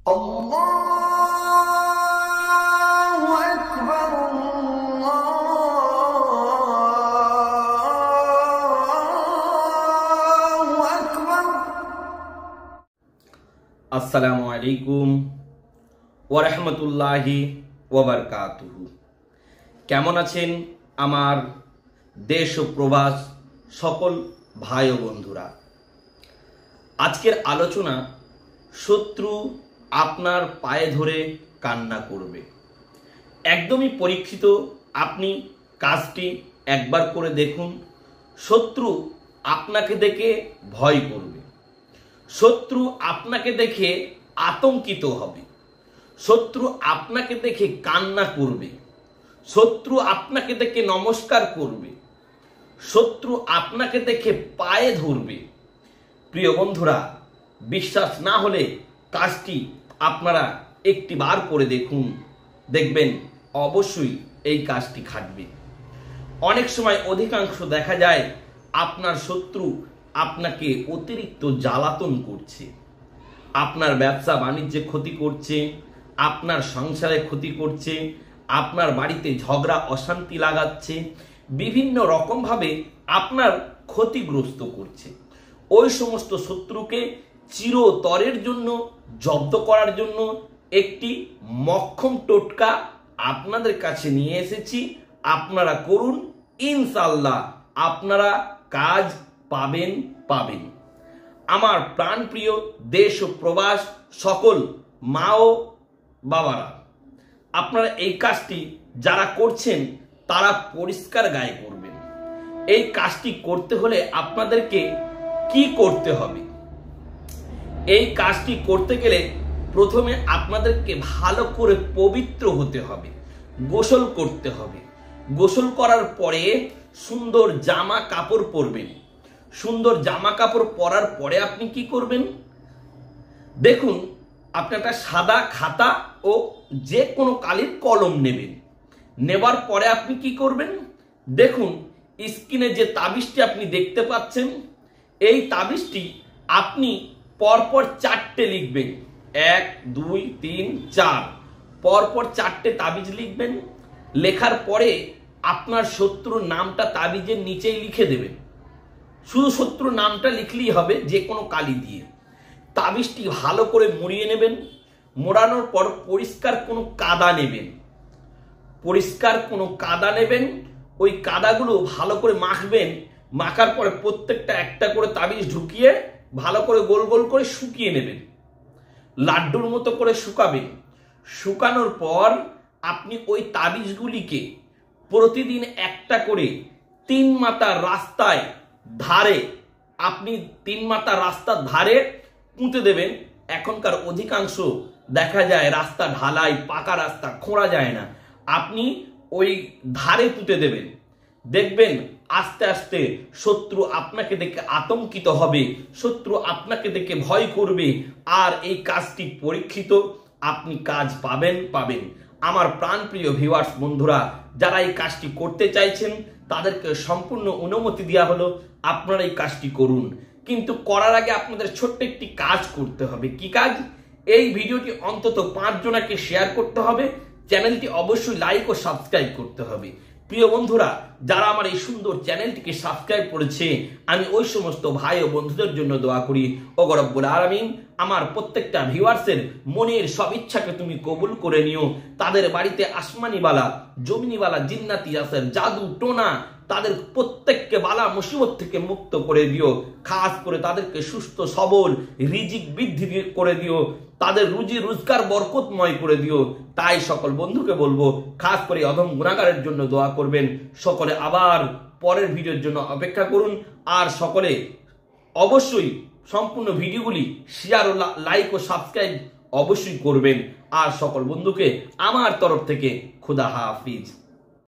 আল্লাহু আকবার আল্লাহু আকবার। আসসালামু আলাইকুম ওয়া রাহমাতুল্লাহি ওয়া বারাকাতুহু। কেমন আছেন আমার দেশ ও প্রবাস সকল ভাই ও বন্ধুরা? আজকের আলোচনা, শত্রু আপনার পায়ে ধরে কান্না করবে। একদমই পরীক্ষিত। আপনি কাজটি একবার করে দেখুন। শত্রু আপনাকে দেখে ভয় করবে, শত্রু আপনাকে দেখে আতঙ্কিত হবে, শত্রু আপনাকে দেখে কান্না করবে, শত্রু আপনাকে দেখে নমস্কার করবে, শত্রু আপনাকে দেখে পায়ে ধরবে। প্রিয় বন্ধুরা, বিশ্বাস না হলে কাজটি আপনারা একটি বার করে দেখুন, দেখবেন অবশ্যই এই কাজটি খাটবে। অনেক সময় অধিকাংশ দেখা যায় আপনার শত্রু আপনাকে অতিরিক্ত জ্বালাতন করছে, আপনার ব্যবসা বাণিজ্যে ক্ষতি করছে, আপনার সংসারে ক্ষতি করছে, আপনার বাড়িতে ঝগড়া অশান্তি লাগাচ্ছে, বিভিন্ন রকমভাবে আপনার ক্ষতিগ্রস্ত করছে। ওই সমস্ত শত্রুকে চিরতরের জন্য জব্দ করার জন্য একটি মক্ষম টোটকা আপনাদের কাছে নিয়ে এসেছি। আপনারা করুন, ইনশাআল্লাহ আপনারা কাজ পাবেন। আমার প্রাণপ্রিয় দেশ ও প্রবাস সকল মা ও বাবারা, আপনারা এই কাজটি যারা করছেন তারা পরিষ্কার গায়ে করবেন। এই কাজটি করতে হলে আপনাদেরকে কি করতে হবে? এই কাজটি করতে গেলে প্রথমে আপনাদেরকে ভালো করে পবিত্র হতে হবে, গোসল করতে হবে। গোসল করার পরে সুন্দর জামা কাপড় পরবেন। সুন্দর জামা কাপড় পরার পরে আপনি কি করবেন? দেখুন, আপনি একটা সাদা খাতা ও যে কোনো কালির কলম নেবেন। নেবার পরে আপনি কি করবেন? দেখুন, স্ক্রিনে যে তাবিজটি আপনি দেখতে পাচ্ছেন, এই তাবিজটি আপনি পরপর 4টে লিখবেন। 1 2 3 4 পরপর 4টে তাবিজ লিখবেন। লেখার পরে আপনার শত্রুর নামটা তাবিজের নিচেই লিখে দেবেন। শুধু শত্রুর নামটা লিখলেই হবে, যে কোনো কালি দিয়ে। তাবিজটি ভালো করে মুড়িয়ে নেবেন। মোড়ানোর পর পরিষ্কার কোনো কাদা নেবেন। ওই কাদাগুলো ভালো করে মাখবেন। মাখার পরে প্রত্যেকটা একটা করে তাবিজ ঢুকিয়ে ভালো করে গোল গোল করে শুকিয়ে নেবেন। লাড্ডুর মতো করে শুকাবেন। শুকানোর পর আপনি ওই তাবিজগুলিকে প্রতিদিন একটা করে 3 মাথার রাস্তায় ধারে, আপনি 3 মাথার রাস্তার ধারে পুঁতে দেবেন। এখনকার অধিকাংশ দেখা যায় রাস্তা ঢালাই, পাকা রাস্তা, খোঁড়া যায় না। আপনি ওই ধারে পুঁতে দেবেন। দেখবেন আস্তে আস্তে শত্রু আপনাকে দেখে আতঙ্কিত হবে, শত্রু আপনাকে দেখে ভয় করবে। আর এই কাজটি পরীক্ষিত, আপনি কাজ পাবেন। আমার প্রাণপ্রিয় ভিউয়ার্স বন্ধুরা, যারা এই কাজটি করতে চাইছেন তাদেরকে সম্পূর্ণ অনুমতি দেওয়া হলো, আপনারা এই কাজটি করুন। কিন্তু করার আগে আপনাদের ছোট্ট একটি কাজ করতে হবে। কি কাজ? এই ভিডিওটি অন্তত 5 জনকে শেয়ার করতে হবে। চ্যানেলটি অবশ্যই লাইক ও সাবস্ক্রাইব করতে হবে। প্রিয় বন্ধুরা, যারা আমার এই সুন্দর চ্যানেলটিকে সাবস্ক্রাইব করেছে, আমি ওই সমস্ত ভাই ও বন্ধুদের জন্য দোয়া করি, ওগো রব্বুল আলামিন আমার প্রত্যেকটা ভিউয়ার্সের মনের সব ইচ্ছাকে তুমি কবুল করে নিও। তাদের বাড়িতে আসমানিওয়ালা, জমিনিওয়ালা জিন্নাতি আসের জাদু টোনা, তাদের প্রত্যেককে বালা মুসিবত থেকে মুক্ত করে দিও। খাস করে তাদেরকে সুস্থ সবল রিজিক বৃদ্ধি করে দিও, তাদের রুজি রোজগার বরকতময় করে দিও। তাই সকল বন্ধুকে বলবো, খাস করে অধম গুনাহগারের জন্য দোয়া করবেন। সকলে আবার পরের ভিডিওর জন্য অপেক্ষা করুন। আর সকলে অবশ্যই সম্পূর্ণ ভিডিওগুলি শেয়ার ও লাইক ও সাবস্ক্রাইব অবশ্যই করবেন। আর সকল বন্ধুকে আমার তরফ থেকে খুদা হাফিজ।